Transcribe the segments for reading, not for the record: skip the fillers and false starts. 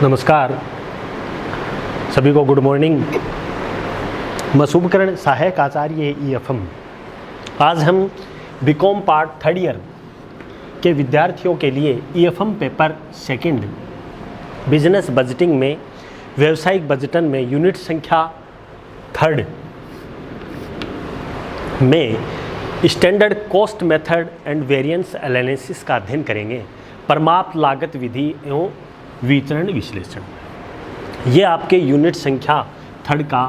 नमस्कार सभी को, गुड मॉर्निंग। मैं शुभकरण सहायक आचार्य EFM। आज हम बीकॉम पार्ट थर्ड ईयर के विद्यार्थियों के लिए EFM paper second business budgeting में व्यावसायिक बजटन में यूनिट संख्या थर्ड में standard cost method and variance analysis का अध्ययन करेंगे। परमाप लागत विधि एवं विचरण विश्लेषण, ये आपके यूनिट संख्या थर्ड का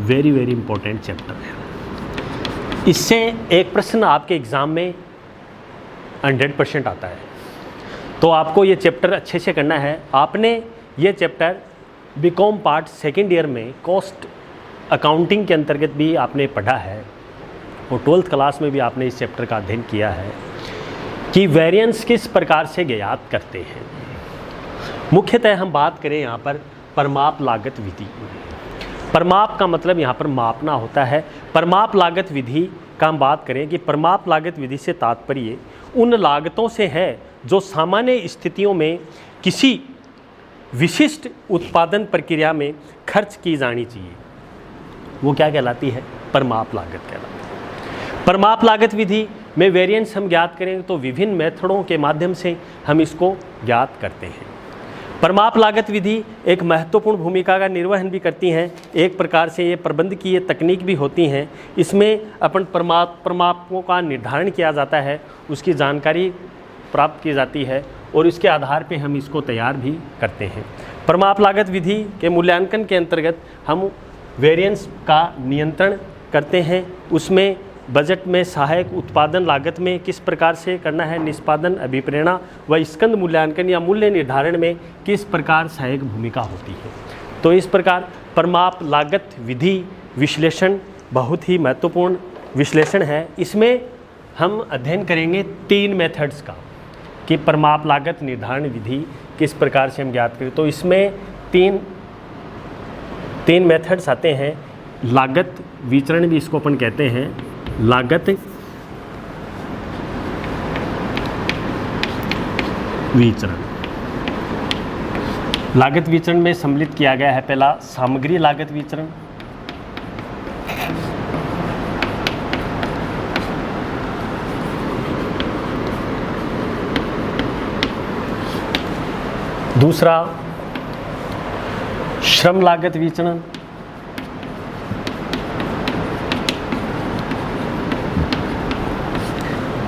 वेरी इंपॉर्टेंट चैप्टर है। इससे एक प्रश्न आपके एग्ज़ाम में 100% आता है, तो आपको ये चैप्टर अच्छे से करना है। आपने ये chapter B Com part second year में कॉस्ट अकाउंटिंग के अंतर्गत भी आपने पढ़ा है और 12th क्लास में भी आपने इस चैप्टर का अध्ययन किया है कि वेरिएंस किस प्रकार से ज्ञात करते हैं। मुख्यतः हम बात करें यहाँ पर परमाप लागत विधि। परमाप का मतलब यहाँ पर मापना होता है। परमाप लागत विधि का हम बात करें कि परमाप लागत विधि से तात्पर्य उन लागतों से है जो सामान्य स्थितियों में किसी विशिष्ट उत्पादन प्रक्रिया में खर्च की जानी चाहिए, वो क्या कहलाती है? परमाप लागत कहलाती है। परमाप लागत विधि में वेरिएंस हम ज्ञात करेंगे तो विभिन्न मेथडों के माध्यम से हम इसको ज्ञात करते हैं। परमाप लागत विधि एक महत्वपूर्ण भूमिका का निर्वहन भी करती हैं। एक प्रकार से ये प्रबंधकीय तकनीक भी होती हैं। इसमें अपन परमापों का निर्धारण किया जाता है, उसकी जानकारी प्राप्त की जाती है और इसके आधार पे हम इसको तैयार भी करते हैं। परमाप लागत विधि के मूल्यांकन के अंतर्गत हम वेरिएंस का नियंत्रण करते हैं। उसमें बजट में सहायक उत्पादन लागत में किस प्रकार से करना है, निष्पादन अभिप्रेरणा व स्कंद मूल्यांकन या मूल्य निर्धारण में किस प्रकार सहायक भूमिका होती है। तो इस प्रकार परमाप लागत विधि विश्लेषण बहुत ही महत्वपूर्ण विश्लेषण है। इसमें हम अध्ययन करेंगे 3 मेथड्स का कि परमाप लागत निर्धारण विधि किस प्रकार से हम ज्ञात करें। तो इसमें तीन मेथड्स आते हैं। लागत विचरण भी इसको अपन कहते हैं। लागत विचरण, लागत विचरण में सम्मिलित किया गया है पहला सामग्री लागत विचरण, दूसरा श्रम लागत विचरण,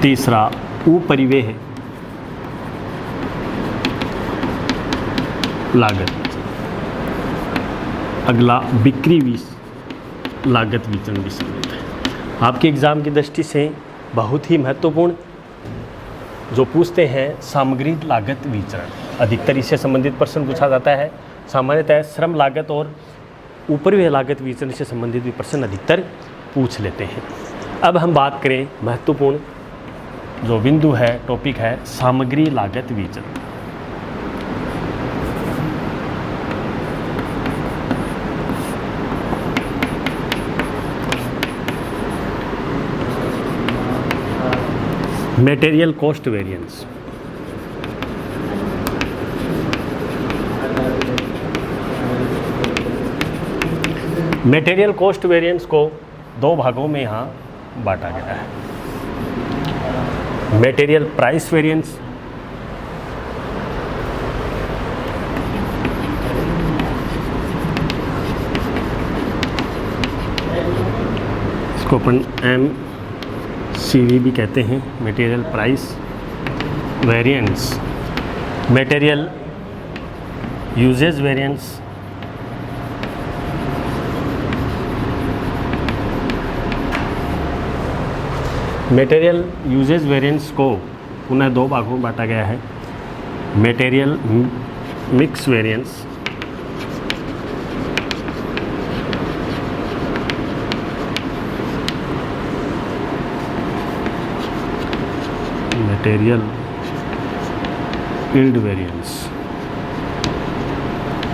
तीसरा उपरिव्यय लागत, अगला बिक्री लागत विचरण भी सम्मिलित है। आपके एग्जाम की दृष्टि से बहुत ही महत्वपूर्ण जो पूछते हैं सामग्री लागत विचरण, अधिकतर इससे संबंधित प्रश्न पूछा जाता है। सामान्यतः श्रम लागत और उपरिव्यय लागत विचरण से संबंधित भी प्रश्न अधिकतर पूछ लेते हैं। अब हम बात करें महत्वपूर्ण जो बिंदु है, टॉपिक है सामग्री लागत विचरण। Material cost variance, material cost variance को 2 भागों में यहाँ बांटा गया है। मटेरियल प्राइस वेरिएंस, इसको अपन MCV भी कहते हैं, material price variance, material usage variance, material usage variance को पुनः 2 भागों में बांटा गया है। Material mix variance, material yield variance,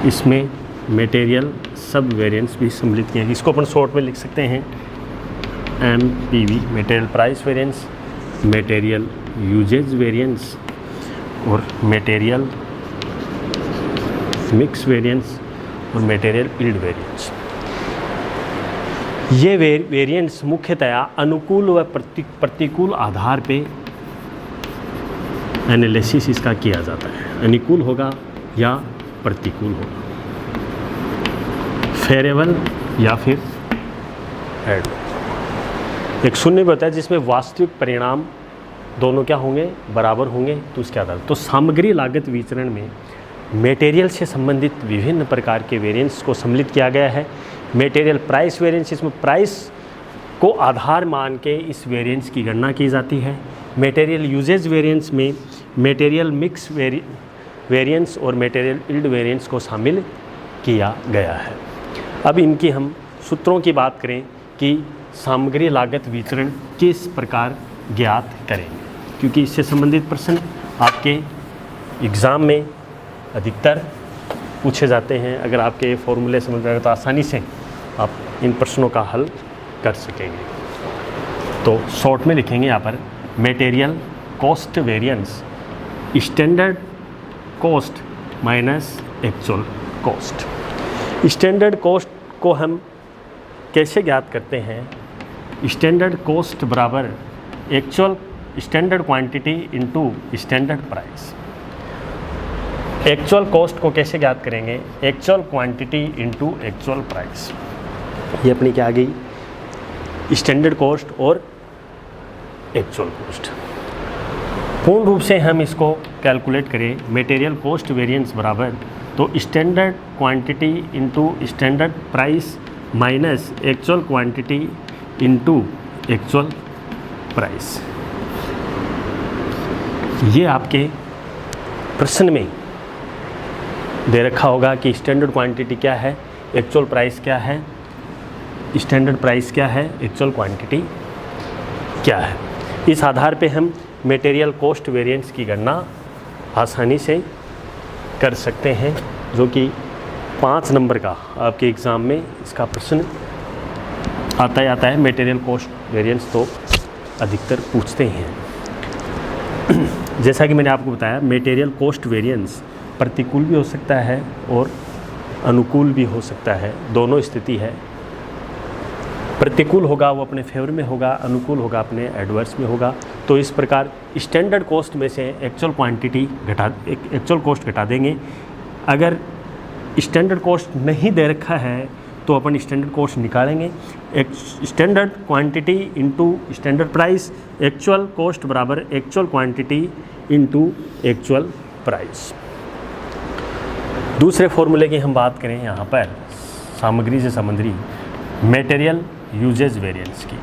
इसमें मटेरियल सब वेरिएंस भी सम्मिलित किए हैं। इसको अपन शॉर्ट में लिख सकते हैं MPV, material price variance, material usage variance और मटेरियल मिक्स वेरिएंस और मटेरियल यील्ड वेरिएंस। ये वेरिएंस मुख्यतया अनुकूल व प्रतिकूल आधार पे एनालिसिस इसका किया जाता है। अनुकूल होगा या प्रतिकूल होगा, फेवरेबल या फिर एडवर्स। एक शून्य भी होता है जिसमें वास्तविक परिणाम दोनों क्या होंगे, बराबर होंगे, तो उसके आधार। तो सामग्री लागत विचरण में मटेरियल से संबंधित विभिन्न प्रकार के वेरिएंस को सम्मिलित किया गया है। मटेरियल प्राइस वेरिएंस, इसमें प्राइस को आधार मान के इस वेरिएंस की गणना की जाती है। मटेरियल यूजेज वेरिएंस में मटेरियल मिक्स वेरिएंस और मटेरियल यील्ड वेरिएंस को शामिल किया गया है। अब इनकी हम सूत्रों की बात करें कि सामग्री लागत विचरण किस प्रकार ज्ञात करेंगे, क्योंकि इससे संबंधित प्रश्न आपके एग्ज़ाम में अधिकतर पूछे जाते हैं। अगर आपके ये फॉर्मूले समझ में आए तो आसानी से आप इन प्रश्नों का हल कर सकेंगे। तो शॉर्ट में लिखेंगे यहाँ पर material cost variance standard cost minus actual cost. Standard cost को हम कैसे ज्ञात करते हैं? स्टैंडर्ड कॉस्ट बराबर actual standard quantity into standard price. Actual cost को कैसे ज्ञात करेंगे? Actual quantity into actual price. ये अपनी क्या आ गई? स्टैंडर्ड कॉस्ट और एक्चुअल कॉस्ट। पूर्ण रूप से हम इसको कैलकुलेट करें, मटेरियल कॉस्ट वेरिएंस बराबर तो standard quantity into standard price minus actual quantity into actual price. ये आपके प्रश्न में दे रखा होगा कि स्टैंडर्ड क्वांटिटी क्या है, एक्चुअल प्राइस क्या है, स्टैंडर्ड प्राइस क्या है, एक्चुअल क्वांटिटी क्या है। इस आधार पे हम मटेरियल कॉस्ट वेरिएंस की गणना आसानी से कर सकते हैं, जो कि 5 नंबर का आपके एग्ज़ाम में इसका प्रश्न आता है। मटेरियल कॉस्ट वेरिएंस तो अधिकतर पूछते हैं। जैसा कि मैंने आपको बताया, मटेरियल कॉस्ट वेरिएंस प्रतिकूल भी हो सकता है और अनुकूल भी हो सकता है, दोनों स्थिति है। प्रतिकूल होगा वो अपने फेवर में होगा, अनुकूल होगा अपने एडवर्स में होगा। तो इस प्रकार स्टैंडर्ड कॉस्ट में से एक्चुअल कॉस्ट घटा देंगे। अगर स्टैंडर्ड कॉस्ट नहीं दे रखा है तो अपन स्टैंडर्ड कॉस्ट निकालेंगे। Standard quantity into standard price, actual cost बराबर actual quantity into actual price. दूसरे फॉर्मूले की हम बात करें यहाँ पर सामग्री से संबंधित मटेरियल यूजेज वेरिएंस की,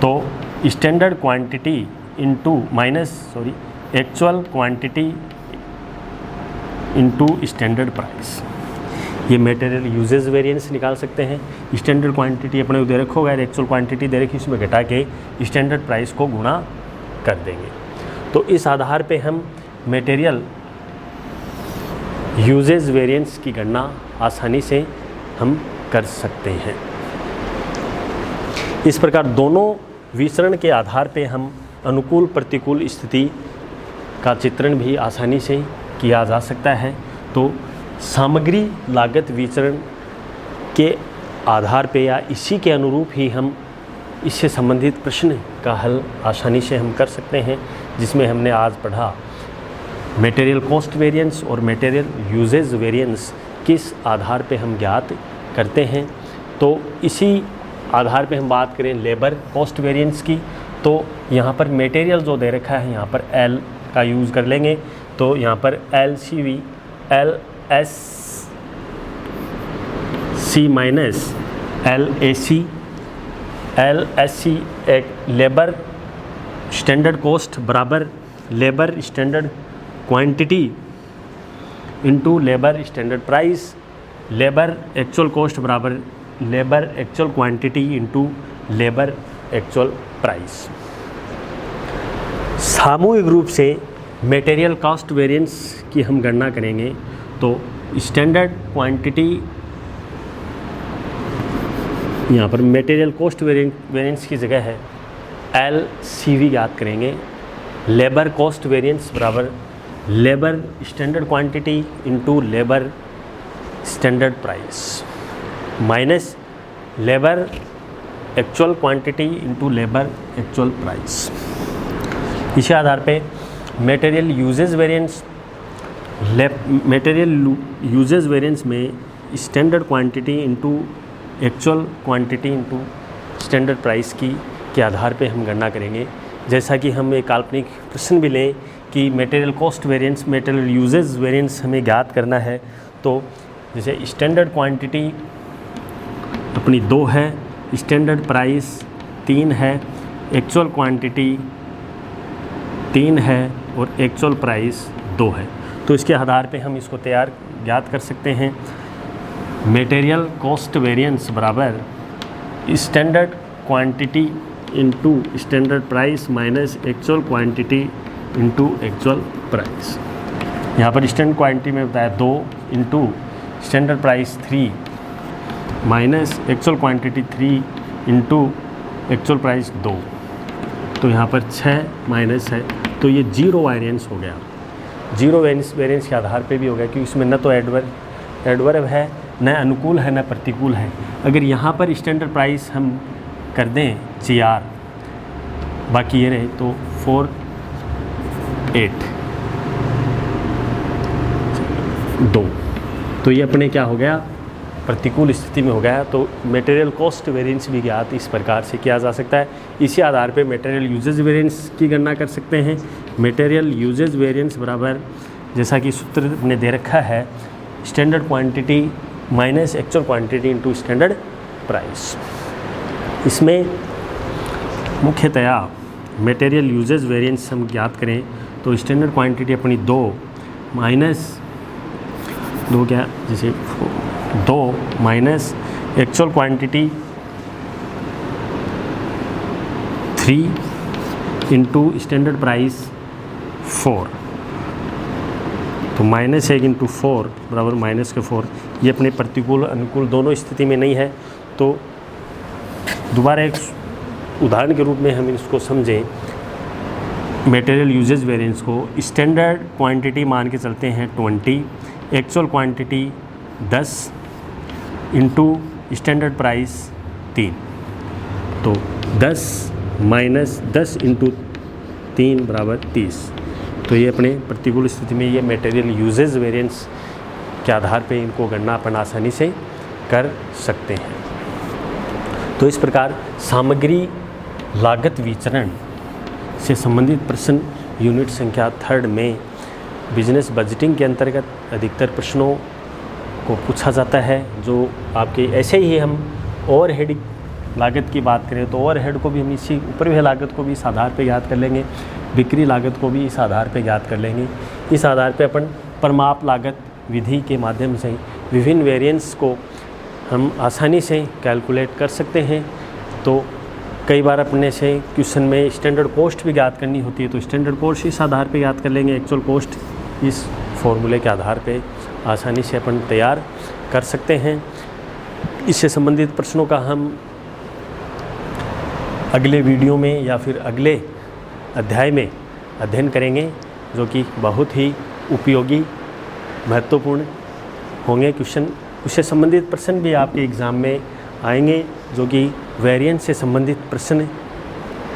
तो standard quantity into actual quantity into standard price. ये मटेरियल यूजेज वेरिएंस निकाल सकते हैं। स्टैंडर्ड क्वांटिटी अपने दे रखा होगा, एक्चुअल क्वांटिटी दे रखी, इसमें घटा के स्टैंडर्ड प्राइस को गुणा कर देंगे। तो इस आधार पे हम मटेरियल यूजेज वेरिएंस की गणना आसानी से हम कर सकते हैं। इस प्रकार दोनों विचरण के आधार पे हम अनुकूल प्रतिकूल स्थिति का चित्रण भी आसानी से किया जा सकता है। तो सामग्री लागत विचरण के आधार पे या इसी के अनुरूप ही हम इससे संबंधित प्रश्न का हल आसानी से हम कर सकते हैं, जिसमें हमने आज पढ़ा मटेरियल कॉस्ट वेरिएंस और मटेरियल यूजेज वेरिएंस किस आधार पे हम ज्ञात करते हैं। तो इसी आधार पे हम बात करें लेबर कॉस्ट वेरिएंस की, तो यहाँ पर मटेरियल जो दे रखा है यहाँ पर एल का यूज़ कर लेंगे। तो यहाँ पर LCV LSC माइनस LSC एक लेबर स्टैंडर्ड कॉस्ट बराबर labour standard quantity into labour standard price. Labour actual cost बराबर labour actual quantity into labour actual price. सामूहिक रूप से मटेरियल कॉस्ट वेरिएंस की हम गणना करेंगे तो स्टैंडर्ड क्वांटिटी, यहाँ पर मटेरियल कॉस्ट वेरिएंस की जगह है LCV ज्ञात करेंगे। लेबर कॉस्ट वेरिएंस बराबर labour standard quantity into labour standard price minus labour actual quantity into labour actual price. इसी आधार पे material usage variance, material usage variance में standard quantity into actual quantity into standard price के आधार पे हम गणना करेंगे। जैसा कि हम एक काल्पनिक प्रश्न भी लें कि material cost variance, material usage variance हमें ज्ञात करना है, तो जैसे स्टैंडर्ड क्वांटिटी अपनी 2 है, स्टैंडर्ड प्राइस 3 है, एक्चुअल क्वांटिटी 3 है और एक्चुअल प्राइस 2 है। तो इसके आधार पे हम इसको ज्ञात कर सकते हैं। मटेरियल कॉस्ट वेरिएंस बराबर standard quantity into standard price minus actual quantity into actual price. यहाँ पर स्टैंडर्ड क्वांटिटी में बताया 2 into standard price 3 minus actual quantity 3 into actual price 2। तो यहाँ पर 6 माइनस है, तो ये 0 वेरिएंस हो गया। 0 वेरिएंस के आधार पे भी हो गया, क्योंकि इसमें न तो एडवर्ब है, न अनुकूल है, न प्रतिकूल है। अगर यहाँ पर स्टैंडर्ड प्राइस हम कर दें 4, बाकी ये रहे तो 4 8 2, तो ये अपने क्या हो गया, प्रतिकूल स्थिति में हो गया। तो मटेरियल कॉस्ट वेरिएंस भी ज्ञात इस प्रकार से किया जा सकता है। इसी आधार पे मटेरियल यूजेज वेरिएंस की गणना कर सकते हैं। मटेरियल यूजेज वेरिएंस बराबर, जैसा कि सूत्र ने दे रखा है, standard quantity minus actual quantity into standard price. इसमें मुख्यतया मटेरियल यूजेज वेरिएंस हम ज्ञात करें तो स्टैंडर्ड क्वांटिटी अपनी 2 माइनस 2 क्या, जैसे 2 minus actual quantity 3 into standard price 4। तो -1 इंटू 4 बराबर -4। ये अपने प्रतिकूल अनुकूल दोनों स्थिति में नहीं है। तो दोबारा एक उदाहरण के रूप में हम इसको समझें। मटेरियल यूजेज वेरिएंस को स्टैंडर्ड क्वांटिटी मान के चलते हैं 20, actual quantity 10 into standard price 3। तो 10 माइनस 10 इंटू 3 बराबर 30। तो ये अपने प्रतिकूल स्थिति में ये मटेरियल यूजेज वेरिएंस के आधार पे इनको गणना अपन आसानी से कर सकते हैं। तो इस प्रकार सामग्री लागत विचरण से संबंधित प्रश्न यूनिट संख्या 3 में बिजनेस बजटिंग के अंतर्गत अधिकतर प्रश्नों को पूछा जाता है। जो आपके ऐसे ही हम ओवरहेड लागत की बात करें तो ओवरहेड को भी हम इसी उपरिव्यय लागत को भी इस आधार पे ज्ञात कर लेंगे, बिक्री लागत को भी इस आधार पे ज्ञात कर लेंगे। इस आधार पे अपन परमाप लागत विधि के माध्यम से विभिन्न वेरिएंस को हम आसानी से कैलकुलेट कर सकते हैं। तो कई बार अपने से क्वेश्चन में स्टैंडर्ड कॉस्ट भी ज्ञात करनी होती है, तो स्टैंडर्ड कॉस्ट इस आधार पे ज्ञात कर लेंगे, एक्चुअल कॉस्ट इस फॉर्मूले के आधार पे आसानी से अपन तैयार कर सकते हैं। इससे संबंधित प्रश्नों का हम अगले वीडियो में या फिर अगले अध्याय में अध्ययन करेंगे, जो कि बहुत ही उपयोगी महत्वपूर्ण होंगे क्वेश्चन। उससे संबंधित प्रश्न भी आपके एग्ज़ाम में आएंगे, जो कि वेरिएंस से संबंधित प्रश्न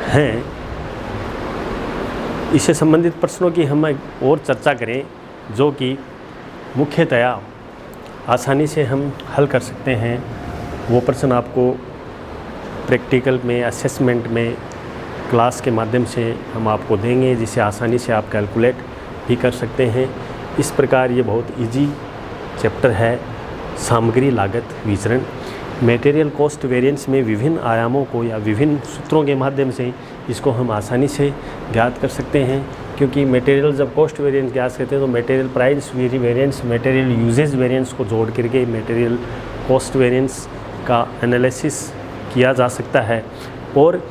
हैं। इससे संबंधित प्रश्नों की हम और चर्चा करें, जो कि मुख्यतया आसानी से हम हल कर सकते हैं। वो प्रश्न आपको प्रैक्टिकल में, असेसमेंट में, क्लास के माध्यम से हम आपको देंगे, जिसे आसानी से आप कैलकुलेट भी कर सकते हैं। इस प्रकार ये बहुत इजी चैप्टर है, सामग्री लागत विचरण। मटेरियल कॉस्ट वेरिएंस में विभिन्न आयामों को या विभिन्न सूत्रों के माध्यम से इसको हम आसानी से ज्ञात कर सकते हैं, क्योंकि मटेरियल जब कॉस्ट वेरिएंस ज्ञात करते हैं तो material price variance, material usage variance को जोड़ करके मटेरियल कॉस्ट वेरिएंस का एनालिसिस किया जा सकता है। और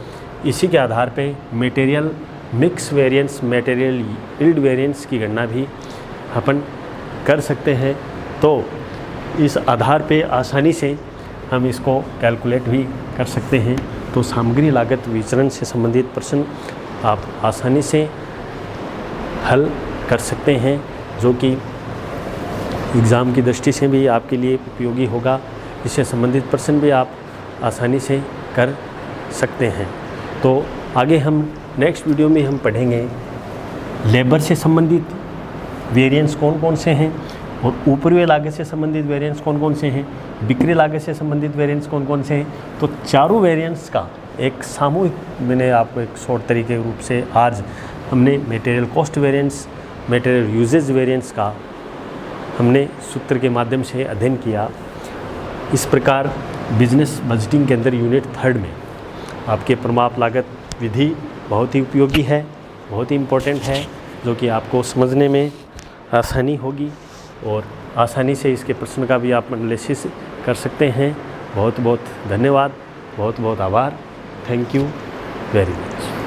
इसी के आधार पे material mix variance, material yield variance की गणना भी अपन कर सकते हैं। तो इस आधार पे आसानी से हम इसको कैलकुलेट भी कर सकते हैं। तो सामग्री लागत विचरण से संबंधित प्रश्न आप आसानी से हल कर सकते हैं, जो कि एग्ज़ाम की दृष्टि से भी आपके लिए उपयोगी होगा। इससे संबंधित प्रश्न भी आप आसानी से कर सकते हैं। तो आगे हम नेक्स्ट वीडियो में हम पढ़ेंगे लेबर से संबंधित वेरिएंस कौन कौन से हैं और ऊपरी लागत से संबंधित वेरिएंस कौन कौन से हैं, बिक्री लागत से संबंधित वेरिएंस कौन कौन से हैं। तो चारों वेरिएंस का एक सामूहिक मैंने आपको एक शॉर्ट तरीके के रूप से आज हमने material cost variance, material usage variance का हमने सूत्र के माध्यम से अध्ययन किया। इस प्रकार बिजनेस बजटिंग के अंदर यूनिट 3 में आपके प्रमाप लागत विधि बहुत ही उपयोगी है, बहुत ही इम्पोर्टेंट है, जो कि आपको समझने में आसानी होगी और आसानी से इसके प्रश्न का भी आप एनालिसिस कर सकते हैं। बहुत बहुत धन्यवाद, बहुत बहुत आभार। Thank you very much.